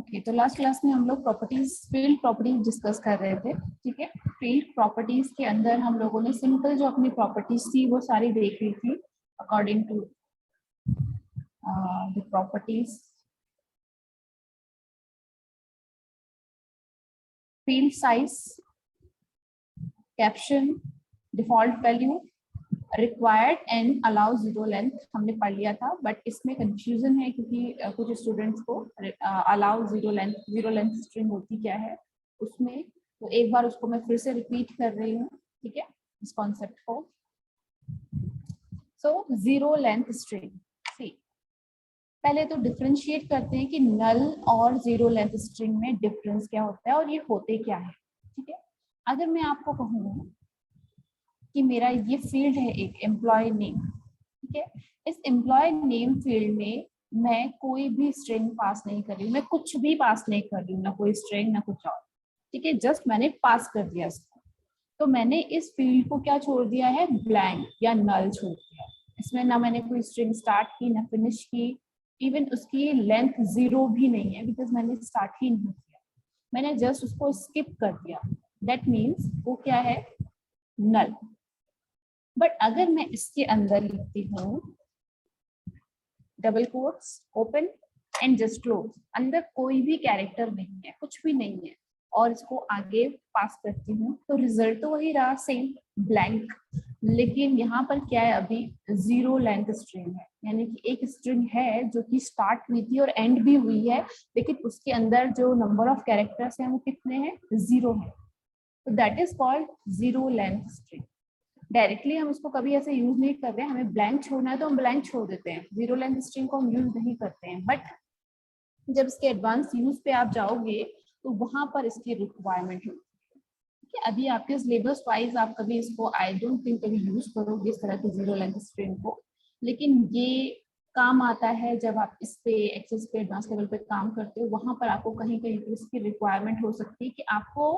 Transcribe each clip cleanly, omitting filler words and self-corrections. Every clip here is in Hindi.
ओके, तो लास्ट क्लास में हम लोग प्रॉपर्टीज, फील्ड प्रॉपर्टीज डिस्कस कर रहे थे। ठीक है, फील्ड प्रॉपर्टीज के अंदर हम लोगों ने सिंपल जो अपनी प्रॉपर्टीज थी वो सारी देख ली थी according to the properties. Field size, caption, default value, required and allow zero length हमने पढ़ लिया था, बट इसमें कंफ्यूजन है क्योंकि कुछ स्टूडेंट्स को अलाउ जीरो लेंथ स्ट्रिंग होती क्या है उसमें, तो एक बार उसको मैं फिर से रिपीट कर रही हूँ। ठीक है, इस कॉन्सेप्ट को। सो जीरो लेंथ स्ट्रिंग, सी पहले तो डिफरेंशिएट करते हैं कि नल और जीरो लेंथ स्ट्रिंग में डिफरेंस क्या होता है और ये होते क्या है। ठीक है, अगर मैं आपको कहूँ कि मेरा ये फील्ड है एक एम्प्लॉय नेम, ठीक है, इस एम्प्लॉय नेम फील्ड में मैं कोई भी स्ट्रिंग पास नहीं कर रही हूँ, मैं कुछ भी पास नहीं कर रही हूँ, ना कोई स्ट्रिंग ना कुछ और। ठीक है, जस्ट मैंने पास कर दिया इसको, तो मैंने इस फील्ड को क्या छोड़ दिया है, ब्लैंक या नल छोड़ दिया। इसमें ना मैंने कोई स्ट्रिंग स्टार्ट की ना फिनिश की, इवन उसकी लेंथ जीरो भी नहीं है बिकॉज मैंने स्टार्ट ही नहीं किया, मैंने जस्ट उसको स्किप कर दिया। दैट मीन्स वो क्या है, नल। बट अगर मैं इसके अंदर लिखती हूँ double quotes open and just close, अंदर कोई भी कैरेक्टर नहीं है, कुछ भी नहीं है, और इसको आगे पास करती हूँ, तो रिजल्ट तो वही रहा, सेम ब्लैंक। लेकिन यहाँ पर क्या है, अभी जीरो लेंथ स्ट्रिंग है, यानी कि एक स्ट्रिंग है जो कि स्टार्ट हुई थी और एंड भी हुई है, लेकिन उसके अंदर जो नंबर ऑफ कैरेक्टर्स हैं वो कितने हैं, जीरो है। तो that is called zero length string. Directly हम उसको कभी ऐसे यूज नहीं कर रहे हैं, हमें ब्लैंक छोड़ना है तो हम ब्लैंक छोड़ देते हैं, जीरो लेंथ स्ट्रिंग को हम यूज नहीं करते हैं। बट जब इसके एडवांस यूज पे आप जाओगे तो वहां पर इसकी रिक्वायरमेंट होती है। ठीक है, अभी आपके सिलेबस वाइज आप कभी इसको आई डोंट थिंक कभी यूज करोगे इस तरह की जीरो लेंथ स्ट्रिंग को, लेकिन ये काम आता है जब आप इस पे एक्सेस पे एडवांस लेवल पे काम करते हो, वहां पर आपको कहीं कहीं पर इसकी रिक्वायरमेंट हो सकती है कि आपको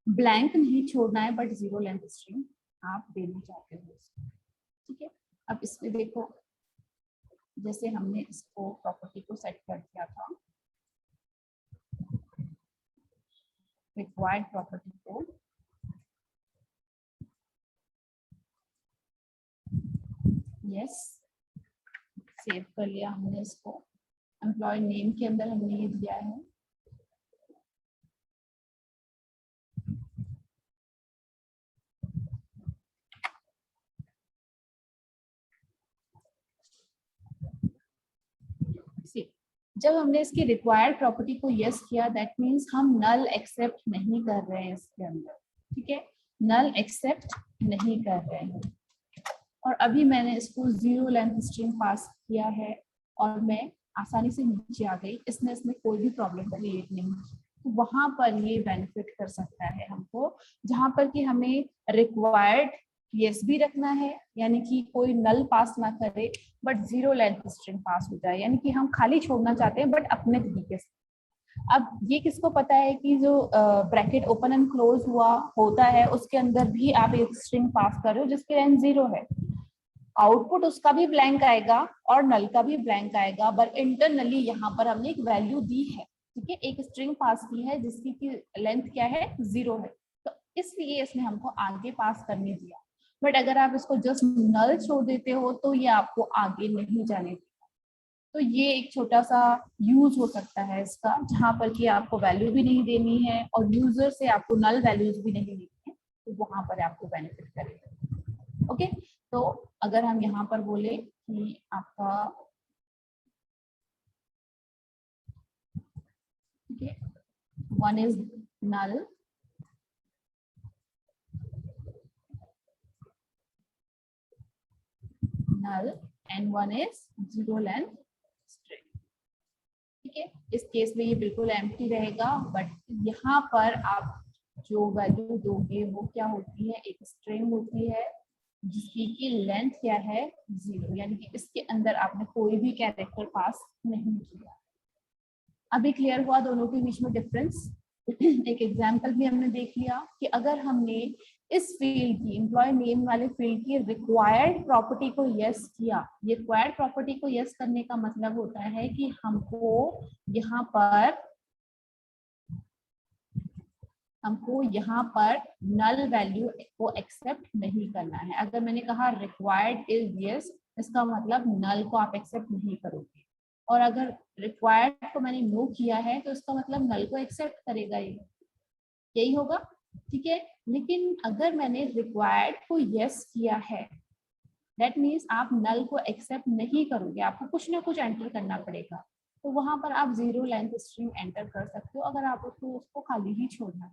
ब्लैंक नहीं छोड़ना है बट जीरो लेंथ स्ट्रिंग आप देना चाहते हो। ठीक है, अब इसमें देखो, जैसे हमने इसको प्रॉपर्टी को सेट कर दिया था, रिक्वायर्ड प्रॉपर्टी को, यस सेव कर लिया हमने इसको, एम्प्लॉय नेम के अंदर हमने ये दिया है। जब हमने इसकी रिक्वायर्ड प्रॉपर्टी को यस किया, दैट मीन्स हम नल एक्सेप्ट नहीं कर रहे हैं इसके अंदर। ठीक है, नल एक्सेप्ट नहीं कर रहे हैं, और अभी मैंने इसको जीरो लेंथ स्ट्रिंग पास किया है और मैं आसानी से नीचे आ गई, इसमें कोई भी प्रॉब्लम क्रिएट नहीं की। तो वहां पर ये बेनिफिट कर सकता है हमको, जहां पर कि हमें रिक्वायर्ड यस भी रखना है, यानी कि कोई नल पास ना करे but zero length string pass हो जाए, यानी कि हम खाली छोड़ना चाहते हैं बट अपने तरीके से। अब ये किसको पता है कि जो ब्रैकेट ओपन एंड क्लोज हुआ होता है उसके अंदर भी आप एक स्ट्रिंग पास कर रहे हो जिसकी लेंथ जीरो है, आउटपुट उसका भी ब्लैंक आएगा और नल का भी ब्लैंक आएगा, बट इंटरनली यहाँ पर हमने एक वैल्यू दी है। ठीक है, एक स्ट्रिंग पास की है जिसकी की लेंथ क्या है, जीरो है, तो इसलिए इसने हमको आगे पास करने दिया। बट अगर आप इसको जस्ट नल छोड़ देते हो तो ये आपको आगे नहीं जाने देगा। तो ये एक छोटा सा यूज हो सकता है इसका, जहां पर कि आपको वैल्यू भी नहीं देनी है और यूजर से आपको नल वैल्यूज भी नहीं देनी है, तो वहां पर आपको बेनिफिट करेगा। ओके, तो अगर हम यहाँ पर बोले कि आपका, ठीक है, one is null and one is zero length string. ठीक है, इस केस में ये बिल्कुल एम्प्टी रहेगा, बट यहाँ पर आप जो वैल्यू दोगे वो क्या होती है, एक स्ट्रिंग होती है जिसकी की लेंथ क्या है, जीरो, यानी कि इसके अंदर आपने कोई भी कैरेक्टर पास नहीं किया। अभी क्लियर हुआ दोनों के बीच में डिफरेंस। एक एग्जांपल भी हमने देख लिया कि अगर हमने इस फील्ड की, एम्प्लॉय नेम वाले फील्ड की रिक्वायर्ड प्रॉपर्टी को यस किया, ये रिक्वायर्ड प्रॉपर्टी को यस करने का मतलब होता है कि हमको यहाँ पर हमको यहाँ पर नल वैल्यू को एक्सेप्ट नहीं करना है। अगर मैंने कहा रिक्वायर्ड इज यस, इसका मतलब नल को आप एक्सेप्ट नहीं करोगे, और अगर रिक्वायर्ड को मैंने नो किया है तो इसका मतलब नल को एक्सेप्ट करेगा, ये यही होगा, ठीक है। लेकिन अगर मैंने रिक्वायर्ड को यस किया है, दैट मीन्स आप नल को एक्सेप्ट नहीं करोगे, आपको कुछ ना कुछ एंटर करना पड़ेगा, तो वहां पर आप जीरो लेंथ स्ट्रिंग एंटर कर सकते हो अगर आप उसको खाली ही छोड़ना है।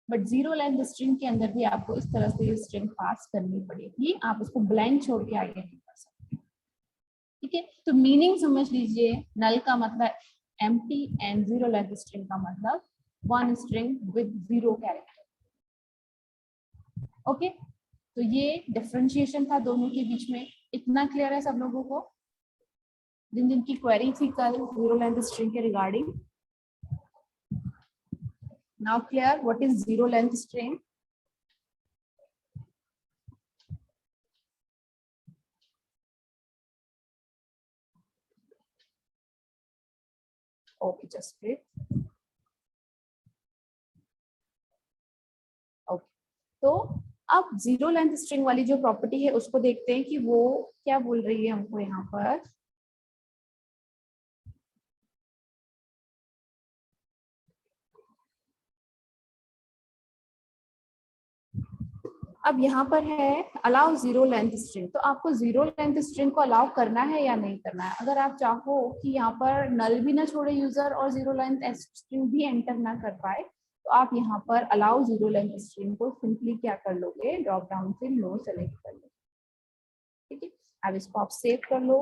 बट जीरो लेंथ स्ट्रिंग के अंदर भी आपको इस तरह से स्ट्रिंग पास करनी पड़ेगी, आप उसको ब्लैंक छोड़ के आगे नहीं कर सकते, ठीक है। तो मीनिंग समझ लीजिए, नल का मतलब empty and zero length string का मतलब one string with zero character. Okay, तो ये डिफरेंशिएशन था दोनों के बीच में। इतना क्लियर है सब लोगों को? जिन जिनकी क्वेरी थी कल जीरो लेंथ स्ट्रिंग के regarding, now clear what is zero length string? Okay, just wait. Okay, तो अब जीरो लेंथ स्ट्रिंग वाली जो प्रॉपर्टी है उसको देखते हैं कि वो क्या बोल रही है हमको यहाँ पर। अब यहाँ पर है अलाउ जीरो लेंथ स्ट्रिंग, तो आपको जीरो लेंथ स्ट्रिंग को अलाउ करना है या नहीं करना है। अगर आप चाहो कि यहाँ पर नल भी ना छोड़े यूजर और जीरो लेंथ स्ट्रिंग भी एंटर ना कर पाए, तो आप यहाँ पर अलाउ जीरो लेंथ स्ट्रिंग को सिंपली क्या कर लोगे, ड्रॉप डाउन से नो सेलेक्ट कर लो, ठीक है। अब इसको आप सेव कर लो,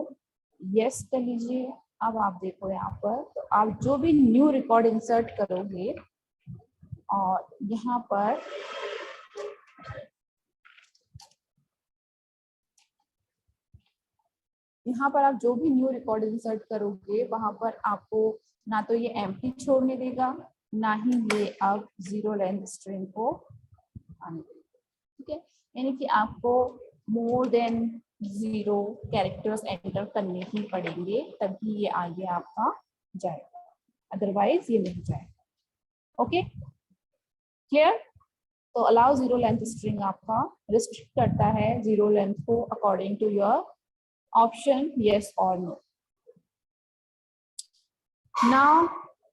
यस कर लीजिए। अब आप देखो यहाँ पर, तो आप जो भी न्यू रिकॉर्ड इंसर्ट करोगे और यहाँ पर आप जो भी न्यू रिकॉर्ड इंसर्ट करोगे वहां पर आपको ना तो ये एम्प्टी छोड़ने देगा, ना ही ये अब जीरो लेंथ स्ट्रिंग को आने देगा, ठीक है। यानी कि आपको more than zero characters enter करने ही पड़ेंगे, तभी ये आगे आपका जाएगा, अदरवाइज ये नहीं जाएगा। Okay, clear? तो अलाउ जीरो लेंथ स्ट्रिंग आपका रिस्ट्रिक्ट करता है जीरो लेंथ को according to your option yes और नो। नाउ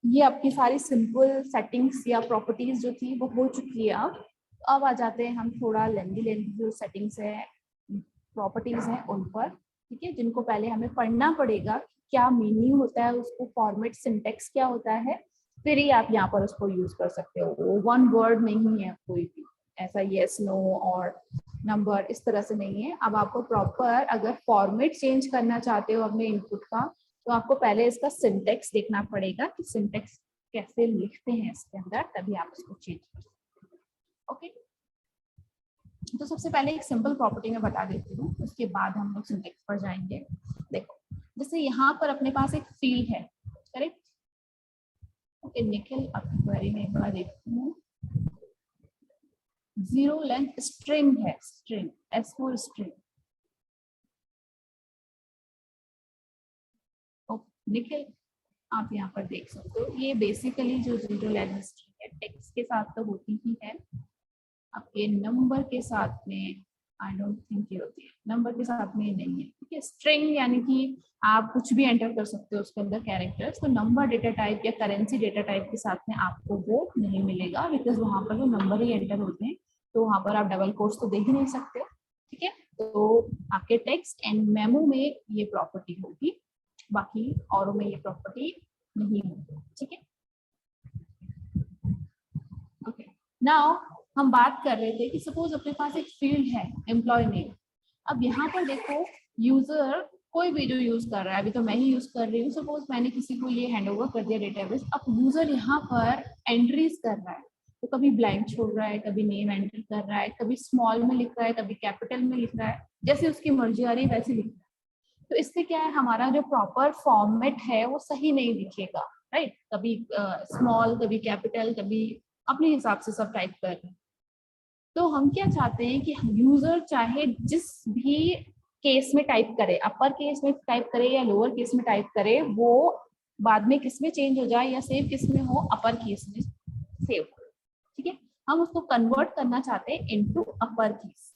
ये आपकी सारी सिंपल सेटिंग्स या प्रॉपर्टीज जो थी वो हो चुकी है। अब आ जाते हैं हम थोड़ा लेंदी जो सेटिंग्स है, प्रॉपर्टीज हैं उन पर, ठीक है, जिनको पहले हमें पढ़ना पड़ेगा, क्या मीनिंग होता है, उसको फॉर्मेट सिंटेक्स क्या होता है, फिर ही आप यहाँ पर उसको यूज कर सकते हो। वो वन वर्ड नहीं है कोई भी ऐसा यस नो और नंबर इस तरह से नहीं है। अब आपको प्रॉपर अगर फॉर्मेट चेंज करना चाहते हो अपने इनपुट का, तो आपको पहले इसका सिंटेक्स देखना पड़ेगा कि सिंटेक्स कैसे लिखते हैं इसके अंदर, तभी आप इसको चेंज कर सकते हो। ओके, तो सबसे पहले एक सिंपल प्रॉपर्टी मैं बता देती हूँ, उसके बाद हम लोग सिंटेक्स पर जाएंगे। देखो, जैसे यहाँ पर अपने पास एक फील्ड है, करेक्ट? ओके निखिल, आपकी क्वेरी में एक बार देखती हूँ। जीरो लेंथ स्ट्रिंग है, string S for string. Nikhil आप यहाँ पर देख सकते हो, ये बेसिकली जो जीरो लेंथ स्ट्रिंग है टेक्स्ट के साथ तो होती ही है, आपके नंबर के साथ में आई डोंट थिंक ये होती है, नंबर के साथ में नहीं है, ठीक है। स्ट्रिंग यानी कि आप कुछ भी एंटर कर सकते हो उसके अंदर कैरेक्टर्स, तो नंबर डेटा टाइप या करेंसी डेटा टाइप के साथ में आपको वो नहीं मिलेगा, बिकॉज वहां पर वो नंबर ही एंटर होते हैं, तो वहां पर आप डबल कोट्स तो देख ही नहीं सकते, ठीक है। तो आपके टेक्स्ट एंड मेमो में ये प्रॉपर्टी होगी, बाकी औरों में ये प्रॉपर्टी नहीं होगी, ठीक है। ओके, नाउ हम बात कर रहे थे कि सपोज अपने पास एक फील्ड है एम्प्लॉय नेम। अब यहाँ पर देखो, यूजर कोई भी जो यूज कर रहा है, अभी तो मैं ही यूज कर रही हूँ, सपोज मैंने किसी को ये हैंड ओवर कर दिया डेटाबेस, अब यूजर यहाँ पर एंट्रीज कर रहा है, तो कभी ब्लैंक छोड़ रहा है, कभी नेम एंटर कर रहा है, कभी स्मॉल में लिख रहा है, कभी कैपिटल में लिख रहा है, जैसे उसकी मर्जी आ रही है वैसे लिख रहा है। तो इससे क्या है, हमारा जो प्रॉपर फॉर्मेट है वो सही नहीं दिखेगा, राइट? कभी स्मॉल, कभी कैपिटल, कभी अपने हिसाब से सब टाइप कर रहे हैं। तो हम क्या चाहते हैं कि यूजर चाहे जिस भी केस में टाइप करे, अपर केस में टाइप करे या लोअर केस में टाइप करे, वो बाद में किस में चेंज हो जाए या सेव किस में हो, अपर केस में सेव हो, हम उसको कन्वर्ट करना चाहते हैं इनटू अपर केस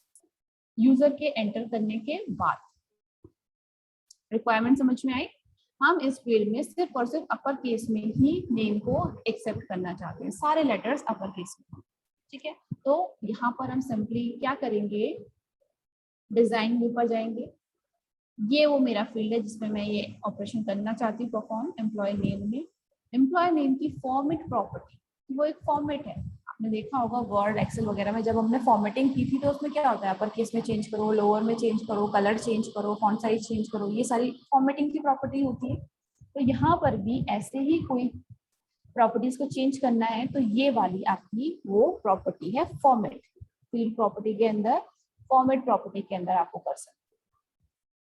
यूजर के एंटर करने के बाद। रिक्वायरमेंट समझ में आई? हम इस फील्ड में सिर्फ और सिर्फ अपर केस में ही नेम को एक्सेप्ट करना चाहते हैं, सारे लेटर्स अपर केस में। ठीक है, तो यहाँ पर हम सिंपली क्या करेंगे, डिजाइन व्यू पर जाएंगे। ये वो मेरा फील्ड है जिसमें मैं ये ऑपरेशन करना चाहती हूँ परफॉर्म। एम्प्लॉय नेम में एम्प्लॉय नेम की फॉर्मेट प्रॉपर्टी, वो एक फॉर्मेट है। आपने देखा होगा वर्ड एक्सेल वगैरह में जब हमने फॉर्मेटिंग की थी तो उसमें क्या होता है, अपर केस में चेंज करो, लोअर में चेंज करो, कलर चेंज करो, फॉन्ट साइज चेंज करो, ये सारी फॉर्मेटिंग की प्रॉपर्टी होती है। तो यहाँ पर भी ऐसे ही कोई प्रॉपर्टीज को चेंज करना है तो ये वाली आपकी वो प्रॉपर्टी है फॉर्मेट। फील्ड प्रॉपर्टी के अंदर, फॉर्मेट प्रॉपर्टी के अंदर आपको कर सकते।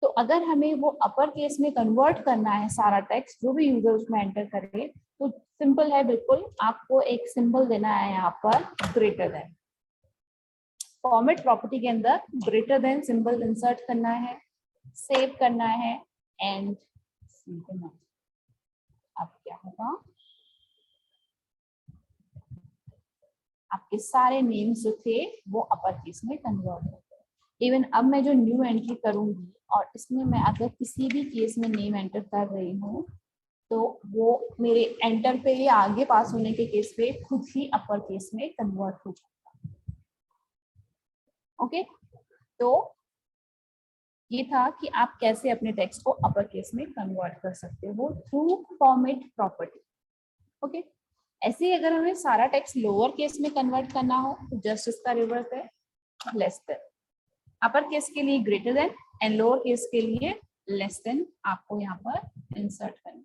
तो अगर हमें वो अपर केस में कन्वर्ट करना है सारा टेक्स्ट जो भी यूजर उसमें एंटर करे, तो सिंपल है बिल्कुल, आपको एक सिंबल देना है यहाँ पर ग्रेटर देन। फॉर्मेट प्रॉपर्टी के अंदर ग्रेटर देन सिंबल इंसर्ट करना है, सेव करना है एंड अब क्या होगा, आपके सारे नेम्स जो थे वो अपर केस में कन्वर्ट हो गए। इवन अब मैं जो न्यू एंट्री करूंगी और इसमें मैं अगर किसी भी केस में नेम एंटर कर रही हूँ तो वो मेरे एंटर पे या आगे पास होने के केस पे खुद ही अपर केस में कन्वर्ट हो जाएगा। ओके, तो ये था कि आप कैसे अपने टेक्स्ट को अपर केस में कन्वर्ट कर सकते हो थ्रू फॉर्मेट प्रॉपर्टी। ओके, ऐसे ही अगर हमें सारा टेक्स्ट लोअर केस में कन्वर्ट करना हो तो जस्ट इसका रिवर्स है, लेस देन। अपर केस के लिए greater than and lower case के लिए लेस देन आपको यहाँ पर इंसर्ट करना।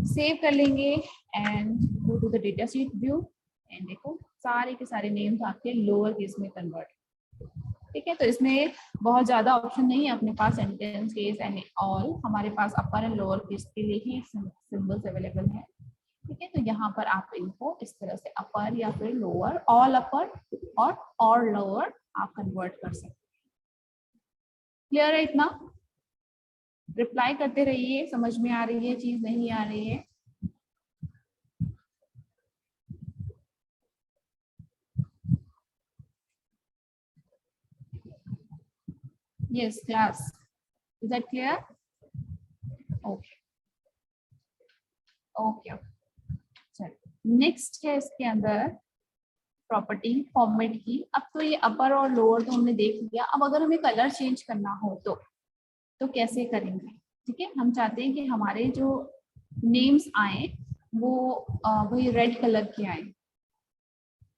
सेव कर लेंगे and go to the data sheet view and देखो सारे के सारे नेम्स आपके लोअर केस में कन्वर्ट। ठीक है, तो इसमें बहुत ज्यादा ऑप्शन नहीं है अपने पास, सेंटेंस केस एंड ऑल, हमारे पास अपर एंड लोअर केस के लिए ही सिंबल्स अवेलेबल है। ठीक है, तो यहाँ पर आप इनको इस तरह से अपर या फिर लोअर, ऑल अपर और लोअर आप कन्वर्ट कर सकते हैं। क्लियर है इतना? रिप्लाई करते रहिए, समझ में आ रही है चीज, नहीं आ रही है? Yes class, is that clear? Okay okay, चलिए नेक्स्ट है इसके अंदर प्रॉपर्टी फॉर्मेट की। अब तो ये अपर और लोअर तो हमने देख लिया, अब अगर हमें कलर चेंज करना हो तो कैसे करेंगे? ठीक है, हम चाहते हैं कि हमारे जो नेम्स आए वो वही रेड कलर के आए,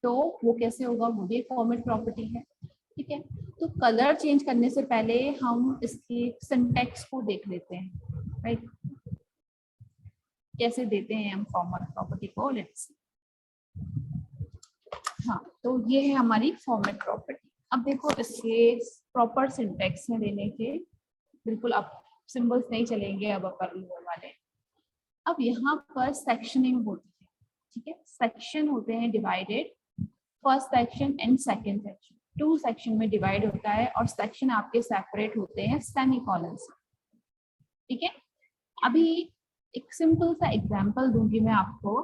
तो वो कैसे होगा, वो भी एक फॉर्मेट प्रॉपर्टी है। ठीक है, तो कलर चेंज करने से पहले हम इसके सिंटैक्स को देख लेते हैं, राइट? कैसे देते हैं हम फॉर्मेट प्रॉपर्टी को, लेट्स। हाँ, तो ये है हमारी फॉर्मेट प्रॉपर्टी। अब देखो इसके प्रॉपर सिंटैक्स में देने के, बिल्कुल अब सिंबल्स नहीं चलेंगे अब अपर लोअर वाले। अब यहाँ पर सेक्शनिंग होती है। ठीक है, सेक्शन होते हैं divided, first section and second section, 2 section में डिवाइड होता है और सेक्शन आपके सेपरेट होते हैं सेमीकोलन से। ठीक है, अभी एक सिंपल सा एग्जांपल दूंगी मैं आपको।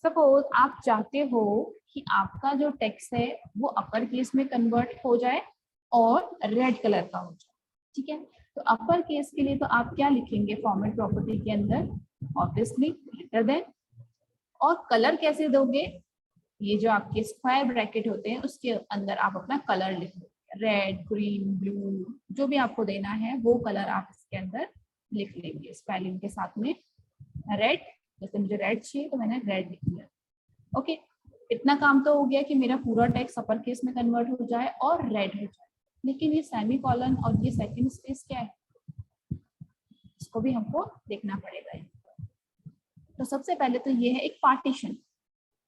सपोज आप चाहते हो कि आपका जो टेक्स्ट है वो अपर केस में कन्वर्ट हो जाए और रेड कलर का हो जाए। ठीक है, तो अपर केस के लिए तो आप क्या लिखेंगे फॉर्मेट प्रॉपर्टी के अंदर, ऑब्वियसली ग्रेटर देन। और कलर कैसे दोगे, ये जो आपके स्क्वायर ब्रैकेट होते हैं उसके अंदर आप अपना कलर लिख दो, रेड, ग्रीन, ब्लू, जो भी आपको देना है वो कलर आप इसके अंदर लिख लेंगे स्पेलिंग के साथ में। रेड, जैसे मुझे रेड चाहिए तो मैंने रेड लिख लिया। ओके, इतना काम तो हो गया कि मेरा पूरा टेक्स्ट अपर केस में कन्वर्ट हो जाए और रेड हो जाए। लेकिन ये सेमीकोलन और ये सेकंड स्पेस क्या है, इसको भी हमको देखना पड़ेगा। तो सबसे पहले तो ये है एक पार्टीशन,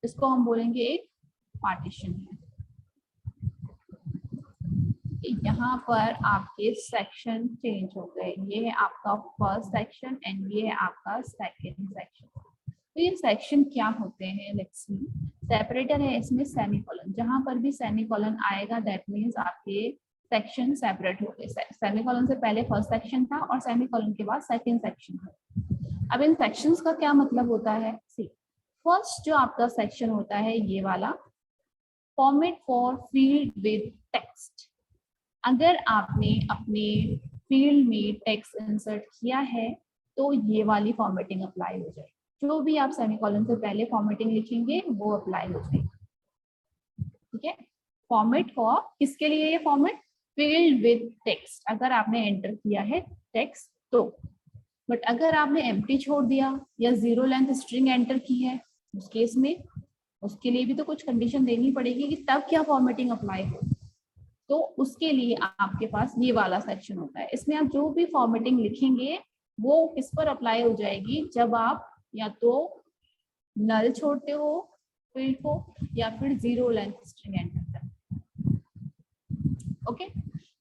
इसको हम बोलेंगे एक पार्टीशन है। यहाँ पर आपके सेक्शन चेंज हो गए, ये है आपका फर्स्ट सेक्शन एंड ये है आपका सेकंड सेक्शन। तो ये सेक्शन क्या होते हैं, लेट्स सी। सेपरेटर है इसमें सेमीकोलन, जहां पर भी सेमीकोलन आएगा दैट मींस आपके सेक्शन सेपरेट हो गए। सेमीकोलन से पहले फर्स्ट सेक्शन था और सेमीकोलन के बाद सेकंड सेक्शन था। अब इन सेक्शंस का क्या मतलब होता है, सी फर्स्ट जो आपका सेक्शन होता है ये वाला, format for field with text. अगर आपने अपने फील्ड में टेक्स्ट इंसर्ट किया है तो ये वाली फॉर्मेटिंग अप्लाई हो जाएगी। जो भी आप सेमीकोलन से पहले फॉर्मेटिंग लिखेंगे वो अप्लाई हो जाएगी। ठीक है, फॉर्मेट फॉर किसके लिए ये फॉर्मेट? Field with text. अगर आपने एंटर किया है टेक्स्ट तो, बट अगर आपने एम्प्टी छोड़ दिया या जीरो लेंथ स्ट्रिंग एंटर की है उस केस में उसके लिए भी तो कुछ कंडीशन देनी पड़ेगी कि तब क्या फॉर्मेटिंग अप्लाई हो। तो उसके लिए आपके पास ये वाला सेक्शन होता है। इसमें आप जो भी फॉर्मेटिंग लिखेंगे वो किस पर अप्लाई हो जाएगी? जब आप या तो नल छोड़ते हो फील्ड को या फिर जीरो लेंथ स्ट्रिंग एंटर करते हो। ओके,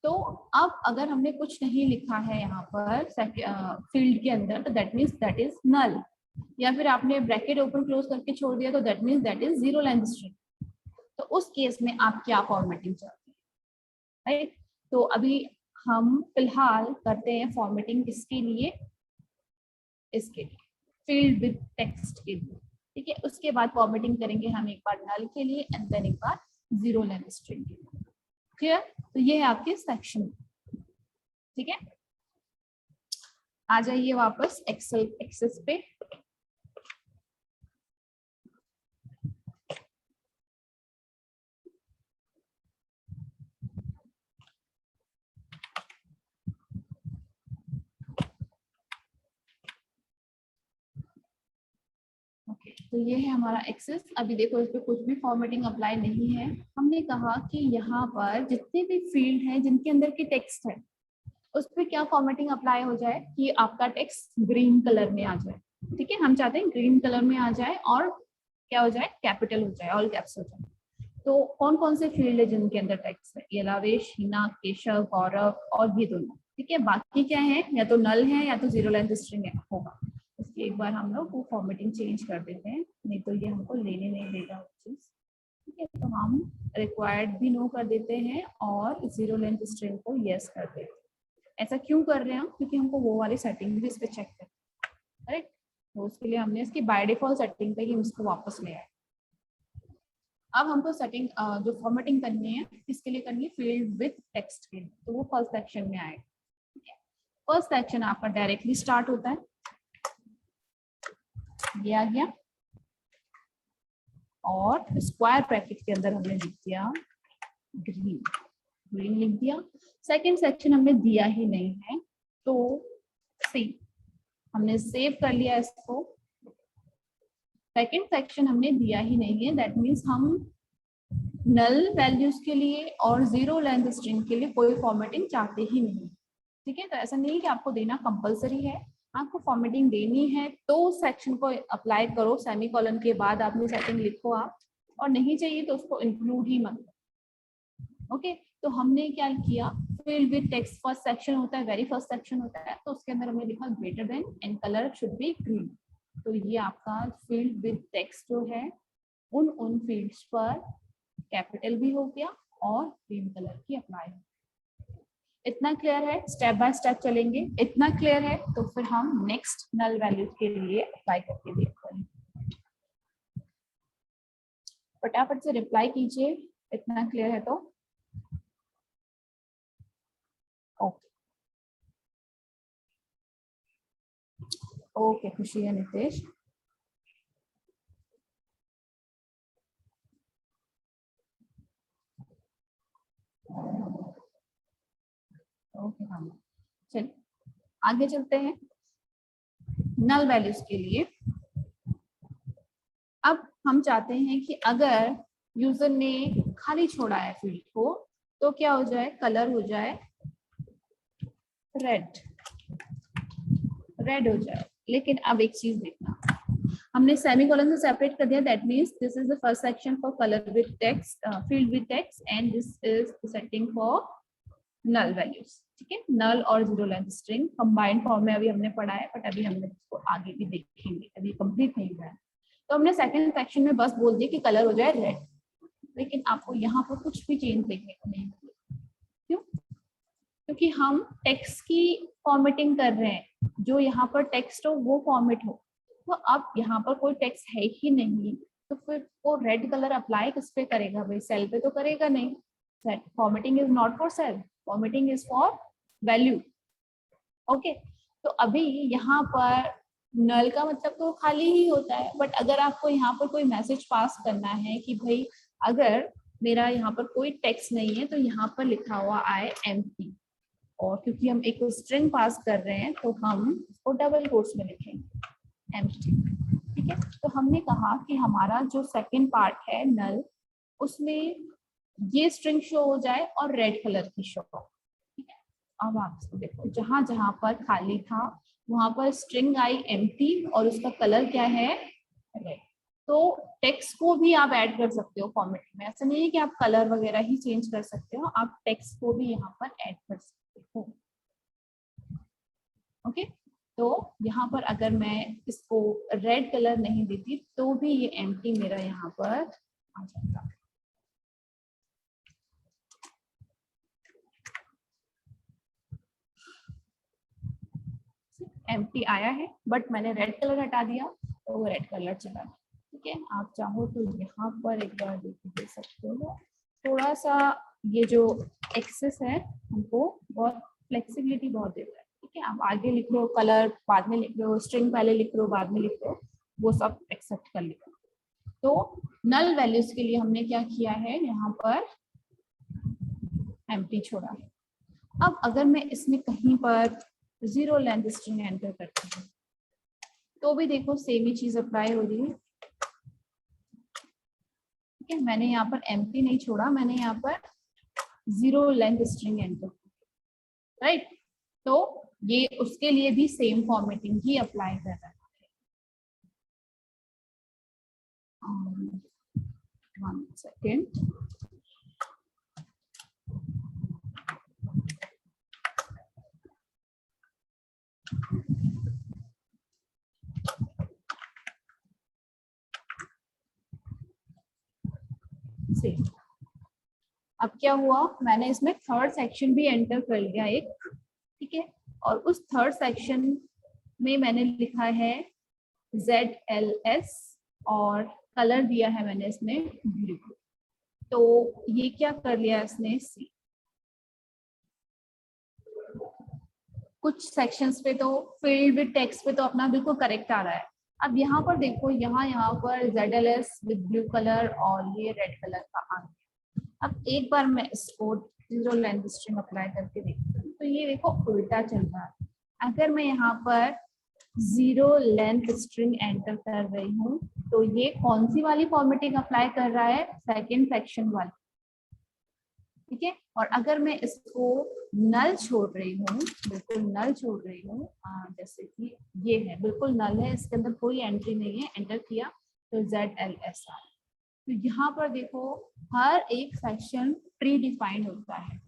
तो अब अगर हमने कुछ नहीं लिखा है यहाँ पर फील्ड के अंदर तो that means that is null, या फिर आपने ब्रैकेट ओपन क्लोज करके छोड़ दिया तो that means that is zero length string. तो उस केस में आप क्या फॉर्मेटिंग चाहते हैं? राइट, तो अभी हम फिलहाल करते हैं फॉर्मेटिंग किसके लिए? इसके लिए, फील्ड विद टेक्स्ट के लिए। ठीक है, उसके बाद फॉर्मेटिंग करेंगे हम एक बार नल के लिए एंड देन एक बार जीरो लेंथ स्ट्रिंग के लिए। क्लियर? तो ये है आपके सेक्शन। ठीक है, आ जाइए वापस एक्सेल एक्सेस पे। ओके, तो ये है हमारा एक्सेस। अभी देखो इस पे कुछ भी फॉर्मेटिंग अप्लाई नहीं है। हमने कहा कि यहाँ पर जितने भी फील्ड हैं जिनके अंदर की टेक्स्ट है उस पर क्या फॉर्मेटिंग अप्लाई हो जाए कि आपका टेक्स्ट ग्रीन कलर में आ जाए। ठीक है, हम चाहते हैं ग्रीन कलर में आ जाए और क्या हो जाए? कैपिटल हो जाए, ऑल कैप्स हो जाए। तो कौन कौन से फील्ड है जिनके अंदर टेक्स्ट है? ये लावेश, हिना, केशव, गौरव और ये दोनों। ठीक है, बाकी क्या है? या तो नल है या तो जीरो लेंथ स्ट्रिंग होगा। इसलिए एक बार हम लोग वो फॉर्मेटिंग चेंज कर देते हैं, नहीं तो ये हमको लेने नहीं देगा वो चीज। ठीक है, तो हम रिक्वायर्ड भी नो कर देते हैं और जीरो लेंथ स्ट्रिंग को यस कर देते हैं। ऐसा क्यों कर रहे हैं हम? क्योंकि हमको वो वाली सेटिंग भी इस पे चेक करनी है। राइट, तो उसके लिए हमने इसकी बाय डिफॉल्ट सेटिंग पे ही उसको वापस ले आए। अब हमको सेटिंग जो फॉर्मेटिंग करनी है किसके लिए करनी है? फील्ड विद टेक्स्ट के लिए। तो वो फर्स्ट सेक्शन में आएगा। फर्स्ट सेक्शन आपका डायरेक्टली स्टार्ट होता है, ये आ गया, और स्क्वायर ब्रैकेट के अंदर हमने लिख दिया ग्रीन, ग्रीन लिख दिया। सेकंड सेक्शन हमने दिया ही नहीं है तो सी, हमने सेव कर लिया इसको। सेकंड सेक्शन हमने दिया ही नहीं है, दैट मीन्स हम नल वैल्यूज के लिए और जीरो लेंथ स्ट्रिंग के लिए कोई फॉर्मेटिंग चाहते ही नहीं। ठीक है, तो ऐसा नहीं कि आपको देना कंपलसरी है, आपको फॉर्मेटिंग देनी है तो सेक्शन को अप्लाई करो, सेमीकोलन के बाद आपने सेटिंग लिखो आप, और नहीं चाहिए तो उसको इंक्लूड ही मत करो। ओके, तो हमने क्या किया? Field with text first section होता है, वेरी फर्स्ट सेक्शन होता है, तो उसके अंदर हमने लिखा greater than and colour should be green. तो ये आपका फील्ड विद टेक्स्ट जो है उन फील्ड्स पर कैपिटल भी हो गया और ग्रीन कलर की अप्लाई हो। इतना क्लियर है? स्टेप बाय स्टेप चलेंगे। इतना क्लियर है तो फिर हम नेक्स्ट नल वैल्यूज के लिए अप्लाई करके देखते हैं। फटाफट से रिप्लाई कीजिए, इतना क्लियर है तो। ओके ओके, खुशी है नितेश। ओके हाँ, चलिए आगे चलते हैं नल वैल्यूज के लिए। अब हम चाहते हैं कि अगर यूजर ने खाली छोड़ा है फील्ड को तो क्या हो जाए? कलर हो जाए रेड, रेड हो जाए। लेकिन अब एक चीज देखना, हमने सेमीकोलन से सेपरेट कर दिया, that means this is the first section for colour with text, field with text, and this is the setting for null values. ठीक है, नल और zero length string combined form में अभी हमने पढ़ा है, बट अभी हमने इसको आगे भी देखेंगे, अभी कंप्लीट नहीं हुआ है। तो हमने सेकंड सेक्शन में बस बोल दिया कि कलर हो जाए रेड, लेकिन आपको यहाँ पर कुछ भी चेंज देखने को नहीं मिलेगा। क्यों? क्योंकि हम टेक्स्ट की फॉर्मेटिंग कर रहे हैं, जो यहाँ पर टेक्स्ट हो वो फॉर्मेट हो। तो अब यहाँ पर कोई टेक्स्ट है ही नहीं, तो फिर वो रेड कलर अप्लाई किस पे करेगा भाई, सेल पे तो करेगा नहीं। Formatting is not for sale, formatting is for value. Okay, तो अभी यहाँ पर नल का मतलब तो खाली ही होता है, बट अगर आपको यहाँ पर कोई मैसेज पास करना है कि भाई अगर मेरा यहाँ पर कोई टेक्स्ट नहीं है तो यहाँ पर लिखा हुआ आए एम्प्टी, और क्योंकि हम एक स्ट्रिंग पास कर रहे हैं तो हम उसको डबल कोट्स में लिखेंगे एम्प्टी। ठीक है, तो हमने कहा कि हमारा जो सेकंड पार्ट है नल, उसमें ये स्ट्रिंग शो हो जाए और रेड कलर की शो हो। ठीक है, अब आप इसको देखो, जहां जहां पर खाली था वहां पर स्ट्रिंग आई एम्प्टी और उसका कलर क्या है, रेड। तो टेक्स्ट को भी आप ऐड कर सकते हो फॉर्मेट में, ऐसा नहीं है कि आप कलर वगैरह ही चेंज कर सकते हो, आप टेक्स्ट को भी यहाँ पर ऐड कर सकते हो। ओके, तो यहाँ पर अगर मैं इसको रेड कलर नहीं देती तो भी ये एम्प्टी मेरा यहाँ पर आ जाएगा। एम्प्टी आया है बट मैंने रेड कलर हटा दिया तो वो रेड कलर चला गया। ठीक है, आप चाहो तो यहाँ पर एक बार दे सकते हो। थोड़ा सा ये जो एक्सेस है हमको बहुत फ्लेक्सिबिलिटी बहुत देता है। ठीक है, आप आगे लिख लो कलर, बाद में लिख लो स्ट्रिंग, पहले लिख लो बाद में लिख लो, वो सब एक्सेप्ट कर लिया। तो नल वैल्यूज के लिए हमने क्या किया है, यहाँ पर एम्प्टी छोड़ा है। अब अगर मैं इसमें कहीं पर जीरो लेंथ स्ट्रिंग एंटर करती हूँ तो भी देखो सेम ही चीज अप्लाई हो रही है। ठीक है, मैंने यहाँ पर एम्प्टी नहीं छोड़ा, मैंने यहाँ पर zero length string enter, right. तो ये उसके लिए भी सेम फॉर्मेटिंग ही अप्लाई कर रहा है। 1 सेकेंड, सेम। अब क्या हुआ, मैंने इसमें थर्ड सेक्शन भी एंटर कर लिया एक। ठीक है, और उस थर्ड सेक्शन में मैंने लिखा है ZLS और कलर दिया है मैंने इसमें ब्लू। तो ये क्या कर लिया इसने, सी। कुछ सेक्शंस पे तो फील्ड विद टेक्स्ट पे तो अपना बिल्कुल करेक्ट आ रहा है। अब यहाँ पर देखो, यहाँ पर ZLS विद ब्लू कलर और ये रेड कलर का आ गया। अब एक बार मैं इसको जीरो लेंथ स्ट्रिंग अप्लाई करके देखती हूँ तो ये देखो उल्टा चल रहा है। अगर मैं यहाँ पर जीरो लेंथ स्ट्रिंग एंटर कर रही हूँ तो ये कौन सी वाली फॉर्मेटिंग अप्लाई कर रहा है, सेकंड सेक्शन वाली। ठीक है, और अगर मैं इसको नल छोड़ रही हूँ, बिल्कुल नल छोड़ रही हूँ, जैसे कि ये है बिल्कुल नल है, इसके अंदर कोई एंट्री नहीं है, एंटर किया तो ZLS आ। तो यहाँ पर देखो हर एक सेक्शन प्री डिफाइंड होता है,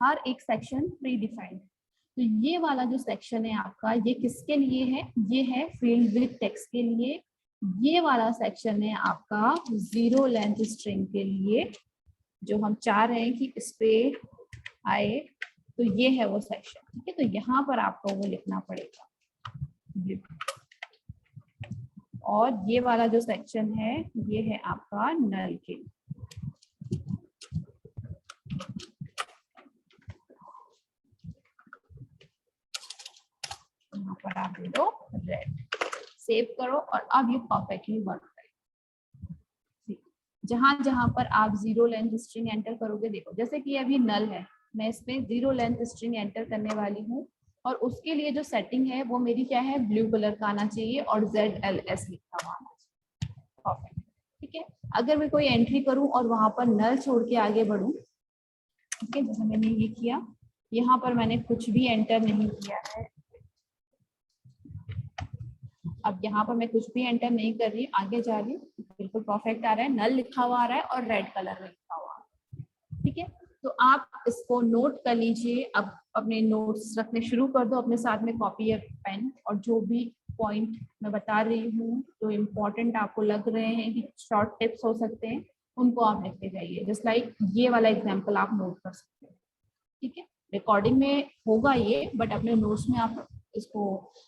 हर एक सेक्शन प्री डिफाइंड। तो ये वाला जो सेक्शन है आपका, ये किसके लिए है, ये है फील्ड विद टेक्स्ट के लिए। ये वाला सेक्शन है आपका जीरो लेंथ स्ट्रिंग के लिए, जो हम चाह रहे हैं कि इस पे आए। तो ये है वो सेक्शन। ठीक है, तो यहाँ पर आपको वो लिखना पड़ेगा। और ये वाला जो सेक्शन है ये है आपका नल के लिए। यहाँ पर आप दे दो रेड, सेव करो और अब ये परफेक्टली वर्क करेगा। जहां जहां पर आप जीरो लेंथ स्ट्रिंग एंटर करोगे, देखो जैसे कि अभी नल है, मैं इसमें जीरो लेंथ स्ट्रिंग एंटर करने वाली हूँ और उसके लिए जो सेटिंग है वो मेरी क्या है, ब्लू कलर का आना चाहिए और ZLS लिखा हुआ आना चाहिए। परफेक्ट। ठीक है, अगर मैं कोई एंट्री करूं और वहां पर नल छोड़ के आगे बढ़ूं, ठीक है, जैसे मैंने ये किया, यहाँ पर मैंने कुछ भी एंटर नहीं किया है। अब यहाँ पर मैं कुछ भी एंटर नहीं कर रही, आगे जा रही हूँ, बिल्कुल परफेक्ट आ रहा है, नल लिखा हुआ आ रहा है और रेड कलर में लिखा हुआ आ रहा है। ठीक है, तो आप इसको नोट कर लीजिए। अब अपने नोट्स रखने शुरू कर दो अपने साथ में, कॉपी या पेन, और जो भी पॉइंट मैं बता रही हूँ जो इम्पोर्टेंट आपको लग रहे हैं कि शॉर्ट टिप्स हो सकते हैं, उनको आप लिखते जाइए। जस्ट लाइक ये वाला एग्जाम्पल आप नोट कर सकते हैं। ठीक है, रिकॉर्डिंग में होगा ये, बट अपने नोट्स में आप इसको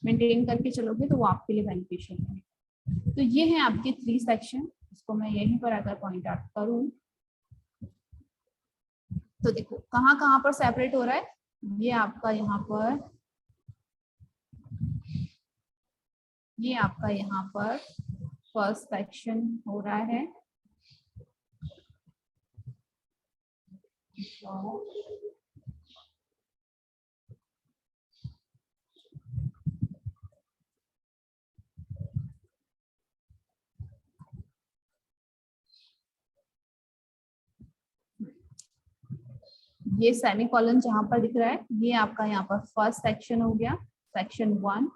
मेंटेन करके चलोगे तो वो आपके लिए बेनिफिशियल है। तो ये है आपके 3 सेक्शन। इसको मैं यहीं पर अगर पॉइंट आउट करूं तो देखो कहाँ कहाँ पर सेपरेट हो रहा है। ये आपका यहाँ पर, ये आपका यहाँ पर फर्स्ट सेक्शन हो रहा है। ये सेमीकोलन जहां पर दिख रहा है ये आपका यहाँ पर फर्स्ट सेक्शन हो गया, सेक्शन 1।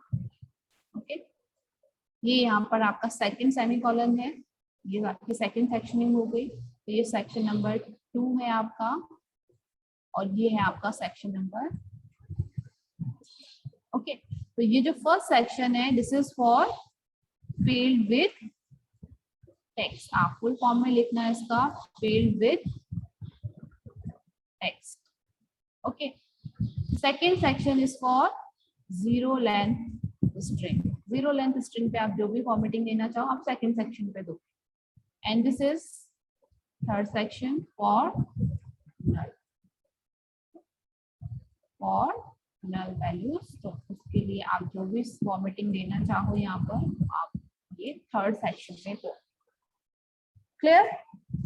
ओके, ये यहाँ पर आपका सेकंड सेमीकोलन है, ये आपकी सेकंड सेक्शनिंग हो गई। तो ये सेक्शन नंबर 2 है आपका, और ये है आपका सेक्शन नंबर। ओके, तो ये जो फर्स्ट सेक्शन है this is for field with text. आप फुल फॉर्म में लिखना है इसका, field with text. Okay, second section is for zero length string. Zero length string पे आप जो भी फॉर्मेटिंग देना चाहो आप सेकेंड सेक्शन पे दो। And this is third section for null values. तो उसके लिए आप जो भी फॉर्मेटिंग देना चाहो यहाँ पर आप ये थर्ड सेक्शन में दो। क्लियर?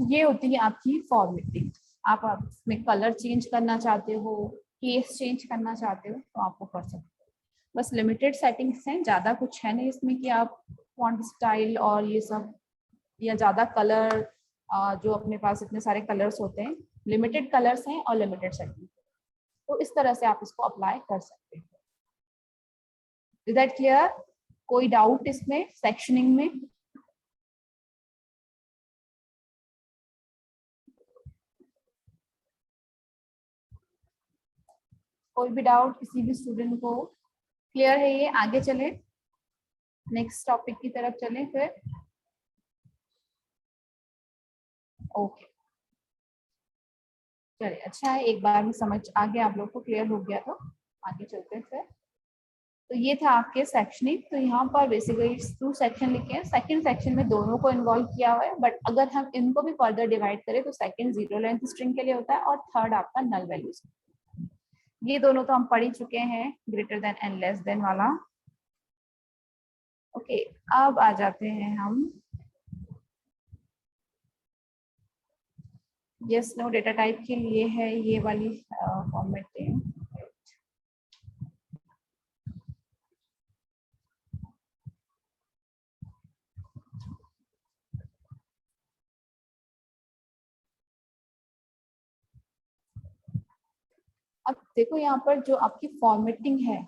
ये होती है आपकी फॉर्मेटिंग। आप इसमें कलर चेंज करना चाहते हो, केस चेंज करना चाहते हो तो आपको कर सकते हो। बस लिमिटेड सेटिंग्स हैं, ज्यादा कुछ है नहीं इसमें कि आप फॉन्ट स्टाइल और ये सब या ज्यादा कलर, जो अपने पास इतने सारे कलर्स होते हैं, लिमिटेड कलर्स हैं और लिमिटेड सेटिंग। तो इस तरह से आप इसको अप्लाई कर सकते हो। Is that clear? कोई डाउट इसमें सेक्शनिंग में? कोई भी डाउट किसी भी स्टूडेंट को? क्लियर है ये? आगे चले, नेक्स्ट टॉपिक की तरफ चलें फिर। ओके, चलिए अच्छा है, एक बार में समझ आ गया आप लोग को, क्लियर हो गया तो आगे चलते हैं फिर। तो ये था आपके सेक्शनिंग। तो यहाँ पर बेसिकली 2 सेक्शन लिखे हैं। सेकंड सेक्शन में दोनों को इन्वॉल्व किया हुआ है, बट अगर हम इनको भी फर्दर डिवाइड करें तो सेकंड जीरो लेंथ स्ट्रिंग के लिए होता है और थर्ड आपका नल वैल्यूज। ये दोनों तो हम पढ़ ही चुके हैं, greater than and less than वाला। ओके, अब आ जाते हैं हम यस नो डेटा टाइप के लिए है ये वाली फॉर्मेटिंग। अब देखो यहाँ पर जो आपकी फॉर्मेटिंग है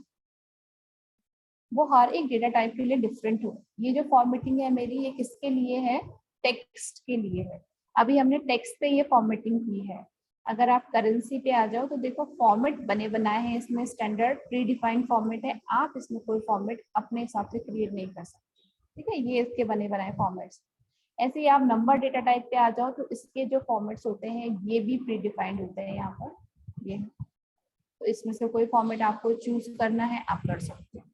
वो हर एक डेटा टाइप के लिए डिफरेंट हो। ये जो फॉर्मेटिंग है मेरी, ये किसके लिए है? टेक्स्ट के लिए है। अभी हमने टेक्स्ट पे ये फॉर्मेटिंग की है। अगर आप करेंसी पे आ जाओ तो देखो फॉर्मेट बने बनाए हैं इसमें, स्टैंडर्ड प्री डिफाइंड फॉर्मेट है। आप इसमें कोई फॉर्मेट अपने हिसाब से क्रिएट नहीं कर सकते, ठीक है? ये इसके बने बनाए फॉर्मेट्स। ऐसे ही आप नंबर डेटा टाइप पे आ जाओ तो इसके जो फॉर्मेट्स होते हैं ये भी प्री डिफाइंड होते हैं यहाँ पर। ये तो इसमें से कोई फॉर्मेट आपको चूज करना है आप कर सकते हैं।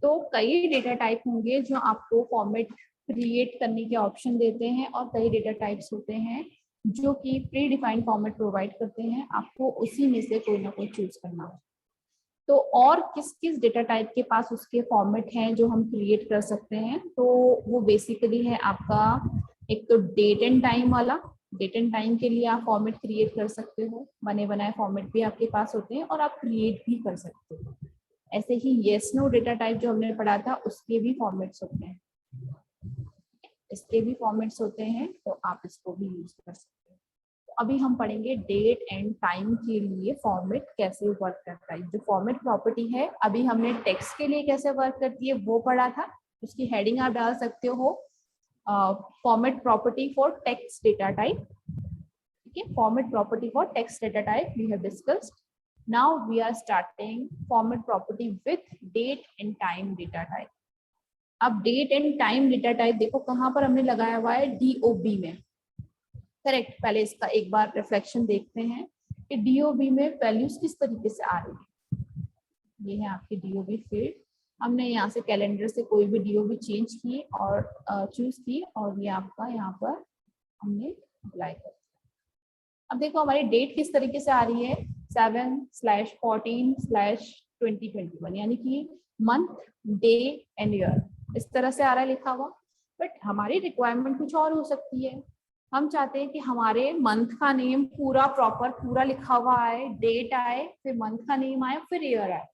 तो कई डेटा टाइप होंगे जो आपको फॉर्मेट क्रिएट करने के ऑप्शन देते हैं, और कई डेटा टाइप्स होते हैं जो कि प्री डिफाइंड फॉर्मेट प्रोवाइड करते हैं। आपको उसी में से कोई ना कोई चूज करना हो। तो और किस किस डेटा टाइप के पास उसके फॉर्मेट हैं जो हम क्रिएट कर सकते हैं, तो वो बेसिकली है आपका एक तो डेट एंड टाइम वाला। डेट एंड टाइम के लिए आप फॉर्मेट क्रिएट कर सकते हो, बने बनाए फॉर्मेट भी आपके पास होते हैं और आप क्रिएट भी कर सकते हो। ऐसे ही येस नो डेटा टाइप जो हमने पढ़ा था उसके भी फॉर्मेट्स होते हैं, इसके भी फॉर्मेट्स होते हैं, तो आप इसको भी यूज कर सकते हो। तो अभी हम पढ़ेंगे डेट एंड टाइम के लिए फॉर्मेट कैसे वर्क करता है। जो फॉर्मेट प्रॉपर्टी है अभी हमने टेक्स्ट के लिए कैसे वर्क करती है वो पढ़ा था। उसकी हेडिंग आप डाल सकते हो format property for text data type, ठीक है? Format property for text data type we have discussed. Now we are starting format property with date and time data type. अब date and time data type देखो कहाँ पर हमने लगाया हुआ है, DOB में। करेक्ट, पहले इसका एक बार रिफ्लेक्शन देखते हैं कि DOB में वैल्यूज किस तरीके से आ रही है। ये है आपकी DOB फील्ड। हमने यहाँ से कैलेंडर से कोई भी डीओ भी चेंज की और चूज की और ये आपका यहाँ पर हमने अप्लाई कर। अब देखो हमारी डेट किस तरीके से आ रही है 7/14/2021 यानी कि मंथ, डे एंड ईयर इस तरह से आ रहा है लिखा हुआ। बट हमारी रिक्वायरमेंट कुछ और हो सकती है। हम चाहते हैं कि हमारे मंथ का नेम पूरा प्रॉपर पूरा लिखा हुआ आए, डेट आए, फिर मंथ का नेम आए, फिर ईयर आए।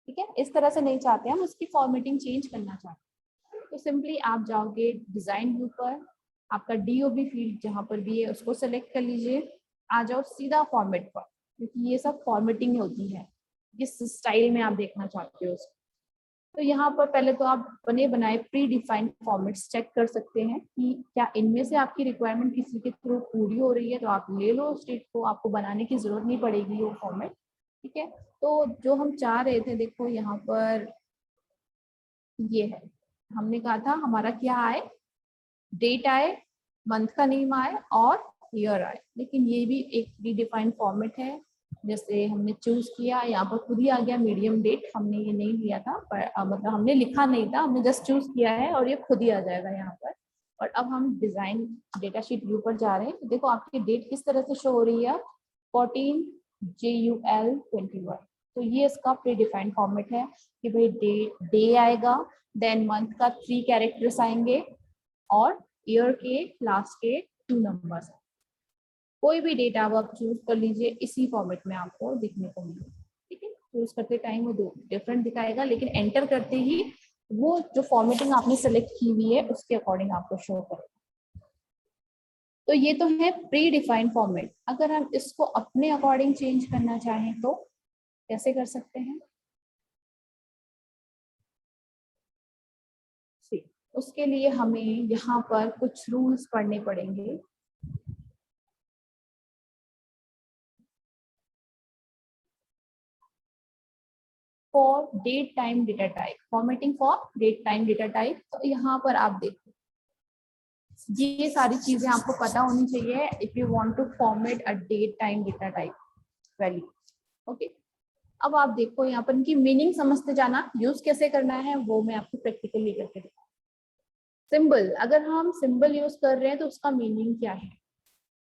ठीक है, इस तरह से नहीं चाहते, हम उसकी फॉर्मेटिंग चेंज करना चाहते हैं। तो सिंपली आप जाओगे डिजाइन व्यू पर, आपका डीओबी फील्ड जहां पर भी है उसको सेलेक्ट कर लीजिए, आ जाओ सीधा फॉर्मेट पर, क्योंकि ये सब फॉर्मेटिंग होती है किस स्टाइल में आप देखना चाहते हो उसको। तो यहाँ पर पहले तो आप बने बनाए प्री डिफाइंड फॉर्मेट्स चेक कर सकते हैं कि क्या इनमें से आपकी रिक्वायरमेंट किसी के थ्रू पूरी हो रही है, तो आप ले लो उस डेट को, आपको बनाने की जरूरत नहीं पड़ेगी वो फॉर्मेट। ठीक है, तो जो हम चाह रहे थे देखो यहाँ पर ये है, हमने कहा था हमारा क्या आए, डेट आए, मंथ का नेम आए और ईयर आए। लेकिन ये भी एक प्री डिफाइंड फॉर्मेट है, जैसे हमने चूज किया यहाँ पर खुद ही आ गया मीडियम डेट, हमने ये नहीं लिया था पर मतलब हमने लिखा नहीं था, हमने जस्ट चूज किया है और ये खुद ही आ जाएगा यहाँ पर। और अब हम डिजाइन डेटा शीट व्यू पर जा रहे हैं। तो देखो आपकी डेट किस तरह से शो हो रही है, 14/JUL/21। तो ये इसका प्री डिफाइंड फॉर्मेट है कि भाई डे आएगा, देन मंथ का 3 कैरेक्टर्स आएंगे और ईयर के लास्ट के 2 नंबर्स। कोई भी डेटा अब आप चूज कर लीजिए, इसी फॉर्मेट में आपको दिखने को मिलेगा। ठीक है, चूज करते टाइम वो डिफरेंट दिखाएगा, लेकिन एंटर करते ही वो जो फॉर्मेटिंग आपने सेलेक्ट की हुई है उसके अकॉर्डिंग आपको शो करेगा। तो ये तो है प्री डिफाइंड फॉर्मेट। अगर हम इसको अपने अकॉर्डिंग चेंज करना चाहें तो कैसे कर सकते हैं, उसके लिए हमें यहाँ पर कुछ रूल्स पढ़ने पड़ेंगे। For date time data type, formatting for date time data type. तो यहाँ पर आप देखो ये सारी चीजें आपको पता होनी चाहिए if you want to format a date time data type value. Okay, अब आप देखो यहाँ पर इनकी मीनिंग समझते जाना, यूज कैसे करना है वो मैं आपको प्रैक्टिकली करके दिखाऊंगा। सिंबल, अगर हम सिंबल यूज कर रहे हैं तो उसका मीनिंग क्या है।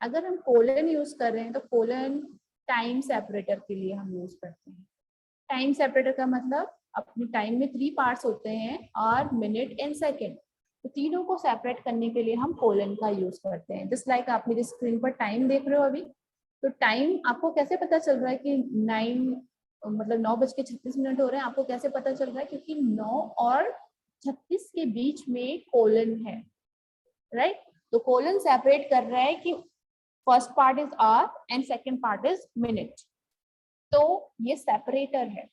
अगर हम कोलन यूज कर रहे हैं तो कोलन टाइम सेपरेटर के लिए हम यूज करते हैं। टाइम सेपरेटर का मतलब अपने टाइम में 3 पार्ट्स होते हैं, आवर, मिनट एंड सेकेंड। तो तीनों को सेपरेट करने के लिए हम कोलन का यूज करते हैं। जस्ट लाइक आप मेरी स्क्रीन पर टाइम देख रहे हो अभी, तो टाइम आपको कैसे पता चल रहा है कि 9:36 हो रहे हैं, आपको कैसे पता चल रहा है, क्योंकि 9 और 36 के बीच में कोलन है, राइट। तो कोलन सेपरेट कर रहा है कि first part is our and second part is minute. तो ये सेपरेटर है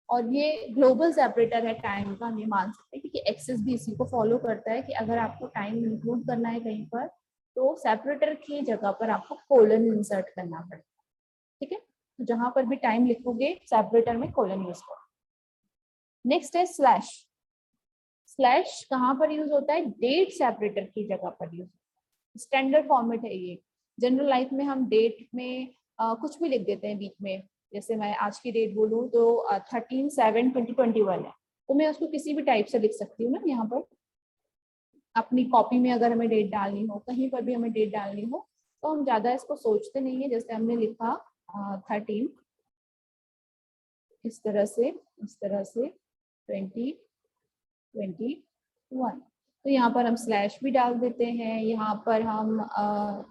और ये ग्लोबल सेपरेटर है टाइम का, हम ये मान सकते हैं, क्योंकि एक्सेस भी इसी को फॉलो करता है कि अगर आपको टाइम इंक्लूड करना है कहीं पर तो सेपरेटर की जगह पर आपको कोलन इंसर्ट करना पड़ेगा। ठीक है, तो जहां पर भी टाइम लिखोगे सेपरेटर में कोलन यूज करो। नेक्स्ट है स्लैश। स्लैश कहाँ पर यूज होता है, डेट सेपरेटर की जगह पर यूज। स्टैंडर्ड फॉर्मेट है ये। जनरल लाइफ में हम डेट में कुछ भी लिख देते हैं बीच में, जैसे मैं आज की डेट बोलूँ तो 13/7/2021 है, तो मैं उसको किसी भी टाइप से लिख सकती हूँ ना। यहाँ पर अपनी कॉपी में अगर हमें डेट डालनी हो, कहीं पर भी हमें डेट डालनी हो, तो हम ज्यादा इसको सोचते नहीं है। जैसे हमने लिखा 13, इस तरह से 2021, तो यहाँ पर हम स्लैश भी डाल देते हैं, यहाँ पर हम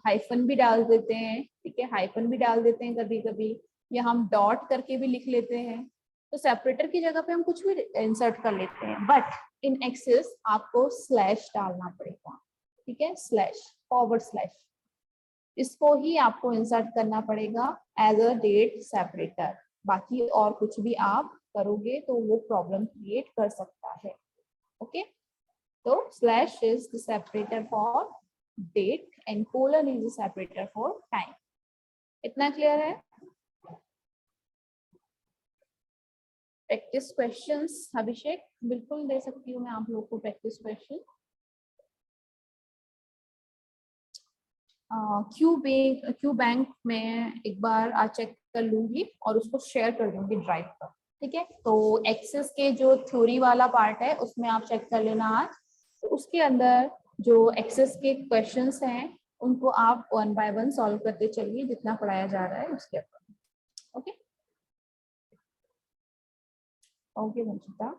हाइफन भी डाल देते हैं। ठीक है, हाइफन भी डाल देते हैं कभी कभी, या हम डॉट करके भी लिख लेते हैं। तो सेपरेटर की जगह पे हम कुछ भी इंसर्ट कर लेते हैं, बट इन एक्सेस आपको स्लैश डालना पड़ेगा। ठीक है, स्लैश, फॉरवर्ड स्लैश, इसको ही आपको इंसर्ट करना पड़ेगा एज अ डेट सेपरेटर। बाकी और कुछ भी आप करोगे तो वो प्रॉब्लम क्रिएट कर सकता है। ओके, तो slash is the separator for date and colon is the separator for time. इतना क्लियर है। प्रैक्टिस क्वेश्चंस अभिषेक, बिल्कुल दे सकती हूँ मैं आप लोग को प्रैक्टिस क्वेश्चन। क्यू बैंक में एक बार चेक कर लूंगी और उसको शेयर कर दूंगी ड्राइव पर। ठीक है, तो एक्सेस के जो थ्योरी वाला पार्ट है उसमें आप चेक कर लेना आज। तो उसके अंदर जो एक्सेस के क्वेश्चंस हैं उनको आप 1 बाय 1 सॉल्व करते चलिए जितना पढ़ाया जा रहा है उसके ऊपर। Okay okay Vanshita.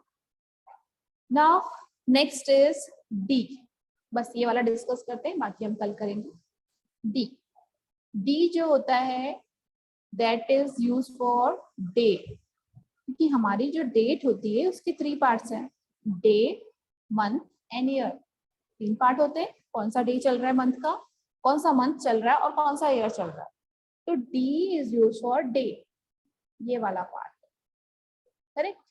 Now next is D. बस ये वाला डिस्कस करते हैं, बाकी हम कल करेंगे। डी, डी जो होता है that is use for day, क्योंकि हमारी जो डेट होती है उसके 3 पार्ट्स हैं, day, month and year. 3 part होते हैं, कौन सा डे चल रहा है मंथ का, कौन सा मंथ चल रहा है और कौन सा ईयर चल रहा है। तो D is use for day, ये वाला part, correct.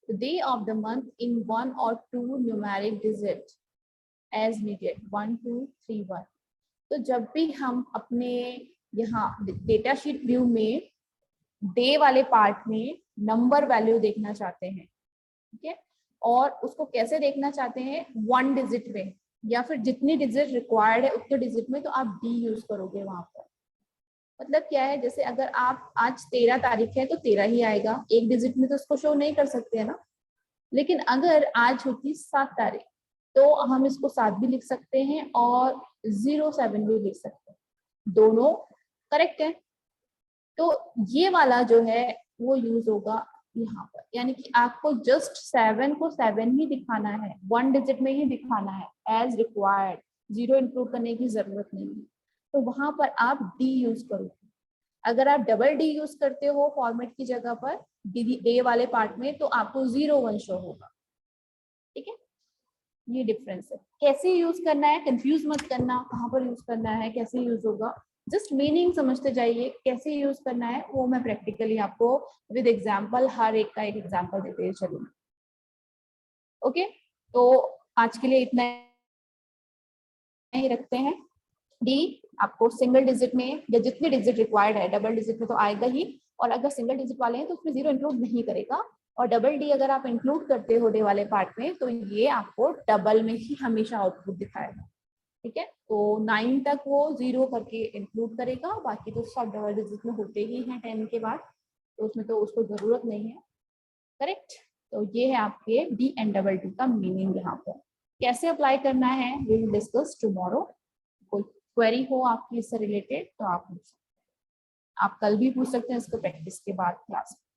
The day of the month in 1 or 2 numeric digit as needed, 1 2 3 1। तो जब भी हम अपने यहाँ डेटा शीट व्यू में डे वाले पार्ट में नंबर वैल्यू देखना चाहते हैं, ठीक है, और उसको कैसे देखना चाहते हैं, 1 डिजिट में या फिर जितनी डिजिट रिक्वायर्ड है उतने डिजिट में, तो आप डी यूज करोगे वहां पर। मतलब क्या है, जैसे अगर आप आज 13 तारीख है तो 13 ही आएगा, एक डिजिट में तो उसको शो नहीं कर सकते है ना। लेकिन अगर आज होती 7 तारीख तो हम इसको 7 भी लिख सकते हैं और 07 भी लिख सकते हैं, दोनों करेक्ट है। तो ये वाला जो है वो यूज होगा यहाँ पर, यानी कि आपको जस्ट 7 को 7 ही दिखाना है, 1 डिजिट में ही दिखाना है एज रिक्वायर्ड, 0 इंक्लूड करने की जरूरत नहीं है, तो वहां पर आप डी यूज करोगे। अगर आप डबल डी यूज करते हो फॉर्मेट की जगह पर डे वाले पार्ट में, तो आपको 01 शो होगा, ठीक है। ये डिफरेंस है। कैसे यूज करना है, कंफ्यूज मत करना, कहाँ पर यूज करना है, कैसे यूज होगा, जस्ट मीनिंग समझते जाइए। कैसे यूज करना है वो मैं प्रैक्टिकली आपको विद एग्जांपल, हर एक का एक एग्जांपल देते हुए चलूंगी। ओके, तो आज के लिए इतना ही रखते हैं। डी आपको सिंगल डिजिट में या जितनी डिजिट रिक्वायर्ड है, डबल डिजिट में तो आएगा ही, और अगर सिंगल डिजिट वाले हैं तो उसमें 0 इंक्लूड नहीं करेगा, और डबल डी अगर आप इंक्लूड करते हो डे वाले पार्ट में तो ये आपको डबल में ही हमेशा आउटपुट दिखाएगा, ठीक है। तो 9 तक वो 0 करके इंक्लूड करेगा, बाकी तो सब डबल डिजिट में होते ही हैं 10 के बाद, तो उसमें तो उसको जरूरत नहीं है, करेक्ट। तो ये है आपके डी एंड डबल डी का मीनिंग। यहाँ पर कैसे अप्लाई करना है वी विल डिस्कस टुमारो। कोई क्वेरी हो आपकी इससे रिलेटेड तो आप पूछ सकते हैं, आप कल भी पूछ सकते हैं इसको प्रैक्टिस के बाद क्लास में।